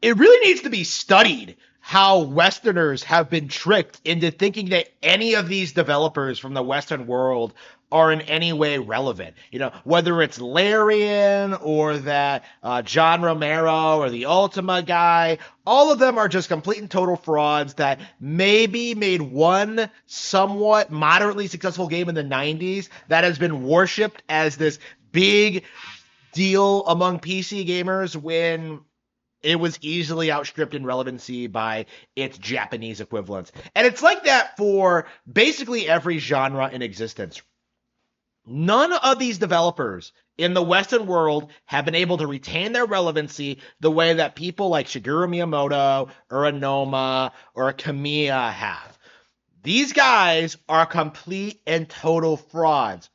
it really needs to be studied how Westerners have been tricked into thinking that any of these developers from the Western world are in any way relevant. Whether it's Larian or that John Romero or the Ultima guy, all of them are just complete and total frauds that maybe made one somewhat moderately successful game in the 90s that has been worshipped as this big deal among PC gamers when it was easily outstripped in relevancy by its Japanese equivalents. And it's like that for basically every genre in existence. None of these developers in the Western world have been able to retain their relevancy the way that people like Shigeru Miyamoto or a Noma or a Kamiya have. These guys are complete and total frauds.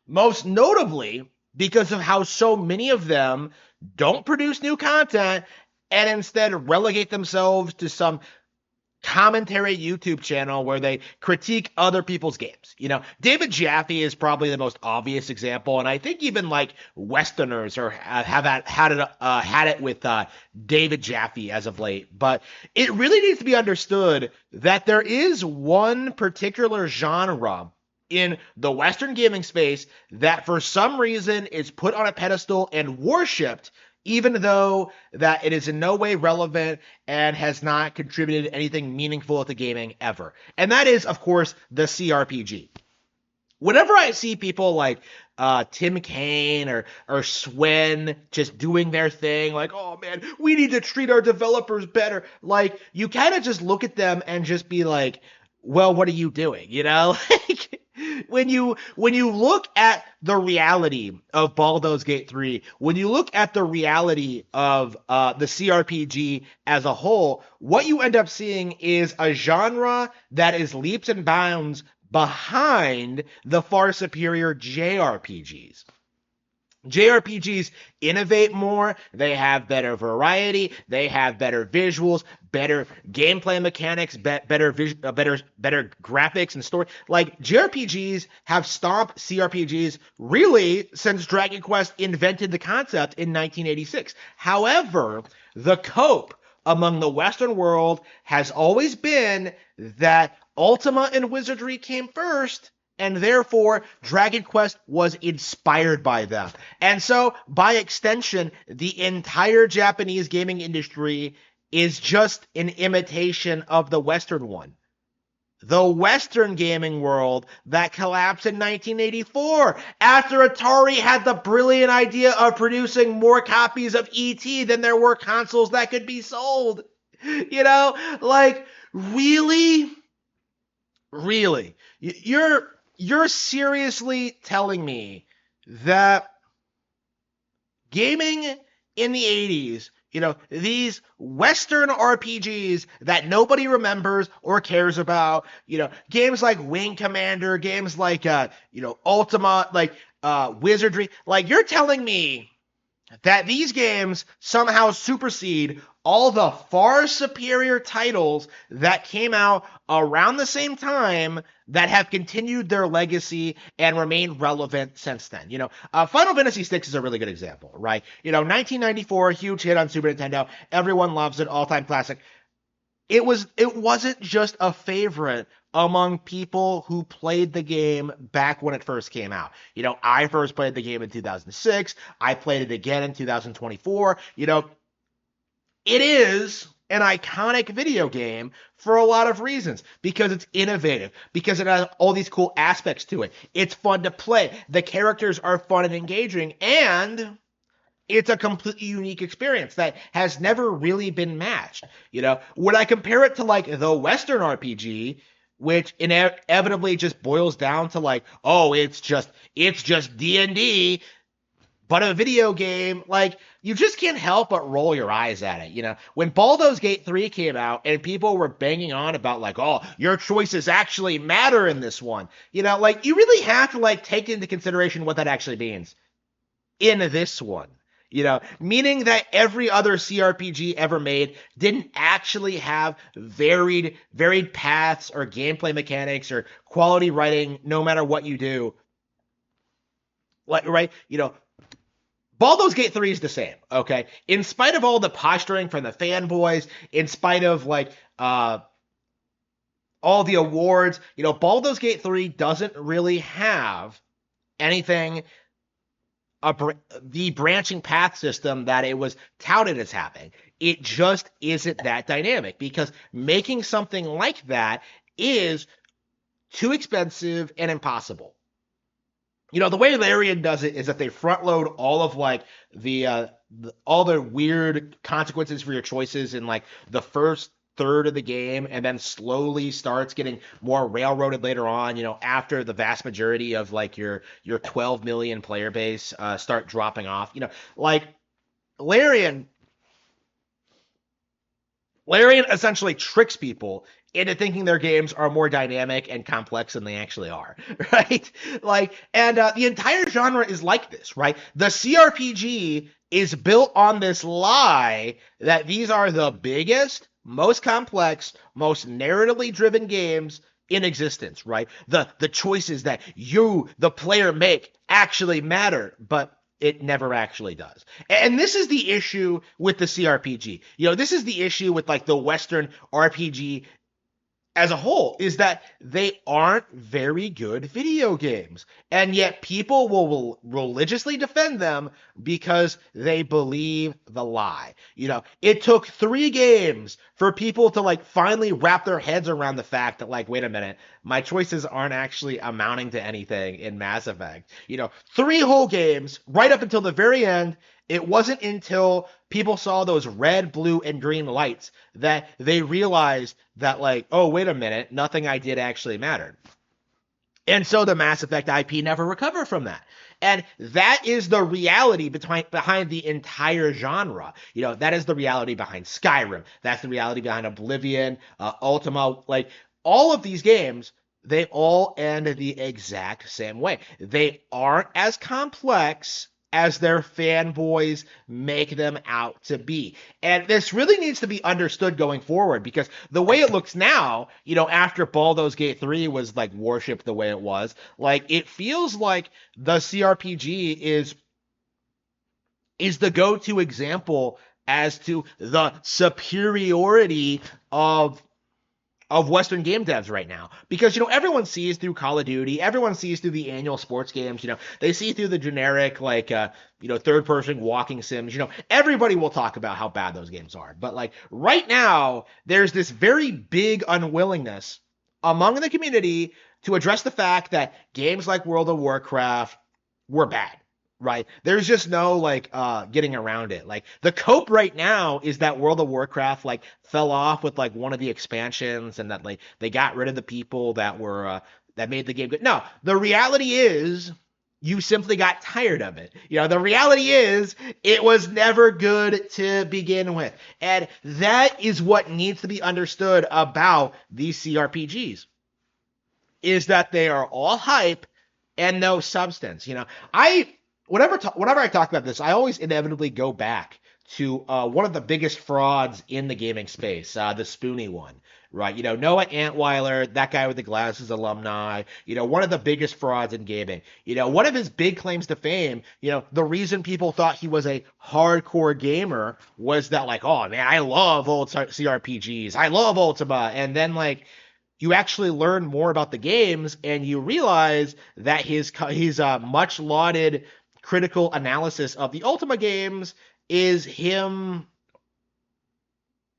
Most notably because of how so many of them don't produce new content and instead relegate themselves to some commentary YouTube channel where they critique other people's games. David Jaffe is probably the most obvious example, and I think even like Westerners have had it with David Jaffe as of late. But it really needs to be understood that there is one particular genre in the Western gaming space that for some reason is put on a pedestal and worshipped, even though that it is in no way relevant and has not contributed anything meaningful to gaming ever. And that is, of course, the cRPG. Whenever I see people like Tim Kaine or Swen just doing their thing, like, oh man, we need to treat our developers better, like, you kind of just look at them and just be like, well, what are you doing? Like, when you look at the reality of Baldur's Gate 3, when you look at the reality of the cRPG as a whole, what you end up seeing is a genre that is leaps and bounds behind the far superior JRPGs. JRPGs innovate more, they have better variety, they have better visuals, better gameplay mechanics, better graphics and story. Like, JRPGs have stomped cRPGs really since Dragon Quest invented the concept in 1986. However, the cope among the Western world has always been that Ultima and Wizardry came first, and therefore Dragon Quest was inspired by them. And so, by extension, the entire Japanese gaming industry is just an imitation of the Western one. The Western gaming world that collapsed in 1984 after Atari had the brilliant idea of producing more copies of E.T. than there were consoles that could be sold. Like, really? Really? You're seriously telling me that gaming in the 80s, these Western RPGs that nobody remembers or cares about, games like Wing Commander, games like, Ultima, like Wizardry, like, you're telling me that these games somehow supersede all the far superior titles that came out around the same time that have continued their legacy and remained relevant since then. Final Fantasy VI is a really good example, right? 1994, huge hit on Super Nintendo. Everyone loves it, all-time classic. It wasn't just a favorite among people who played the game back when it first came out. I first played the game in 2006. I played it again in 2024. It is an iconic video game for a lot of reasons, because it's innovative, because it has all these cool aspects to it. It's fun to play. The characters are fun and engaging, and it's a completely unique experience that has never really been matched. When I compare it to like the Western RPG, which inevitably just boils down to like, oh, it's just D&D, but a video game, like, you just can't help but roll your eyes at it. When Baldur's Gate 3 came out and people were banging on about like, oh, your choices actually matter in this one, like, you really have to like take into consideration what that actually means in this one. Meaning that every other cRPG ever made didn't actually have varied paths or gameplay mechanics or quality writing, no matter what you do. Like, right? Baldur's Gate 3 is the same, okay? In spite of all the posturing from the fanboys, in spite of like all the awards, Baldur's Gate 3 doesn't really have anything the branching path system that it was touted as having. It just isn't that dynamic because making something like that is too expensive and impossible. The way Larian does it is that they front load all of like all the weird consequences for your choices in like the first third of the game, and then slowly starts getting more railroaded later on, after the vast majority of like your 12 million player base start dropping off. Like Larian Larian essentially tricks people into thinking their games are more dynamic and complex than they actually are, right? And the entire genre is like this, right? The cRPG is built on this lie that these are the biggest, most complex, most narratively driven games in existence, right? The choices that you, the player, make actually matter, but it never actually does. And this is the issue with the cRPG. This is the issue with like the Western RPG as a whole, is that they aren't very good video games. And yet people will religiously defend them because they believe the lie. It took 3 games for people to like finally wrap their heads around the fact that like, wait a minute, my choices aren't actually amounting to anything in Mass Effect. 3 whole games right up until the very end. It wasn't until people saw those red, blue, and green lights that they realized that, like, oh, wait a minute, nothing I did actually mattered. And so the Mass Effect IP never recovered from that. And that is the reality behind the entire genre. That is the reality behind Skyrim. That's the reality behind Oblivion, Ultima. Like, all of these games, they all end the exact same way. They aren't as complex as their fanboys make them out to be. And this really needs to be understood going forward, because the way it looks now, after Baldur's Gate 3 was like worshipped the way it was, like it feels like the cRPG is the go-to example as to the superiority of Western game devs right now. Because, everyone sees through Call of Duty, everyone sees through the annual sports games, they see through the generic, like, third-person walking sims, everybody will talk about how bad those games are. But, like, right now, there's this very big unwillingness among the community to address the fact that games like World of Warcraft were bad. Right. There's just no like getting around it. Like the cope right now is that World of Warcraft like fell off with like one of the expansions, and that like they got rid of the people that were that made the game good. No, the reality is you simply got tired of it. The reality is it was never good to begin with. And that is what needs to be understood about these cRPGs, is that they are all hype and no substance. Whenever I talk about this, I always inevitably go back to one of the biggest frauds in the gaming space, the Spoonie one, right? Noah Antweiler, that guy with the glasses alumni, one of the biggest frauds in gaming. One of his big claims to fame, the reason people thought he was a hardcore gamer was that, like, oh, man, I love old cRPGs. I love Ultima. And then, like, you actually learn more about the games, and you realize that his much lauded critical analysis of the Ultima games is him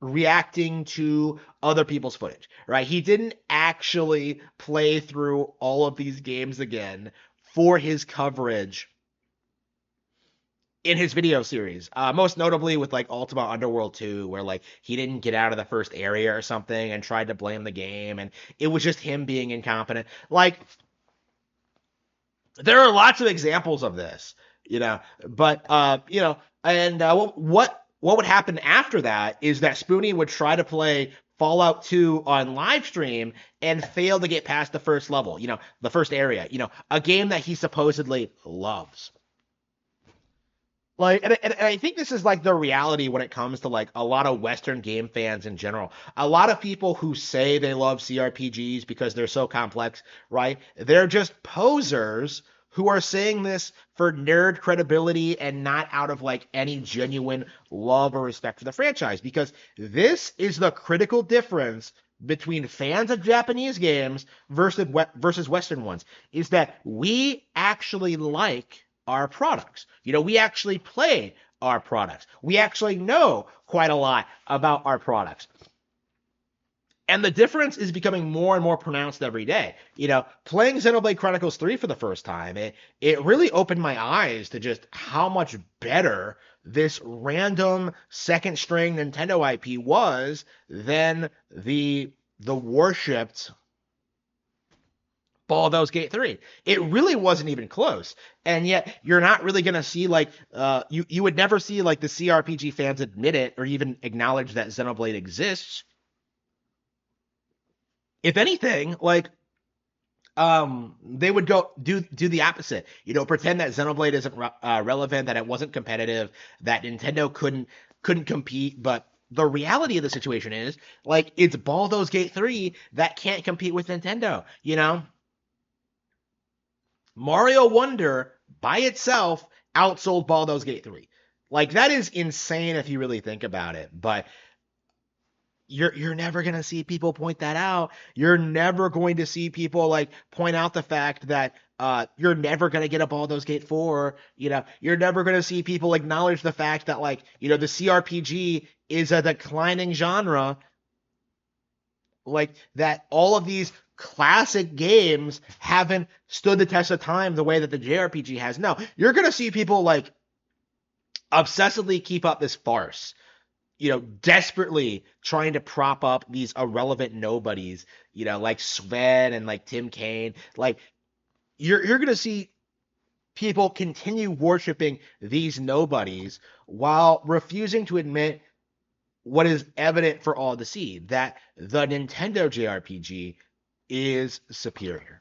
reacting to other people's footage, right? He didn't actually play through all of these games again for his coverage in his video series, most notably with like Ultima Underworld 2, where like he didn't get out of the first area or something and tried to blame the game, and it was just him being incompetent. Like, there are lots of examples of this, but and what would happen after that is that Spoonie would try to play Fallout 2 on live stream and fail to get past the first level, the first area, a game that he supposedly loves. Like, and I think this is like the reality when it comes to like a lot of Western game fans in general. A lot of people who say they love cRPGs because they're so complex, right? They're just posers who are saying this for nerd credibility and not out of like any genuine love or respect for the franchise, because this is the critical difference between fans of Japanese games versus Western ones, is that we actually like our products. We actually play our products. We actually know quite a lot about our products. And the difference is becoming more and more pronounced every day. Playing Xenoblade Chronicles 3 for the first time, it really opened my eyes to just how much better this random second string Nintendo IP was than the worshipped Baldur's Gate 3. It really wasn't even close. And yet you're not really going to see like you would never see like the cRPG fans admit it or even acknowledge that Xenoblade exists. If anything, like they would go do the opposite. Pretend that Xenoblade isn't relevant, that it wasn't competitive, that Nintendo couldn't compete. But the reality of the situation is, like, it's Baldur's Gate 3 that can't compete with Nintendo. Mario Wonder by itself outsold Baldur's Gate 3. Like, that is insane if you really think about it. But you're never going to see people point that out. You're never going to see people like point out the fact that you're never going to get a Baldur's Gate 4. You're never going to see people acknowledge the fact that like, the cRPG is a declining genre, like that all of these classic games haven't stood the test of time the way that the JRPG has. No, you're going to see people like obsessively keep up this farce, desperately trying to prop up these irrelevant nobodies, like Sven and like Tim Kaine. Like you're gonna see people continue worshiping these nobodies while refusing to admit what is evident for all to see, that the Nintendo JRPG is superior.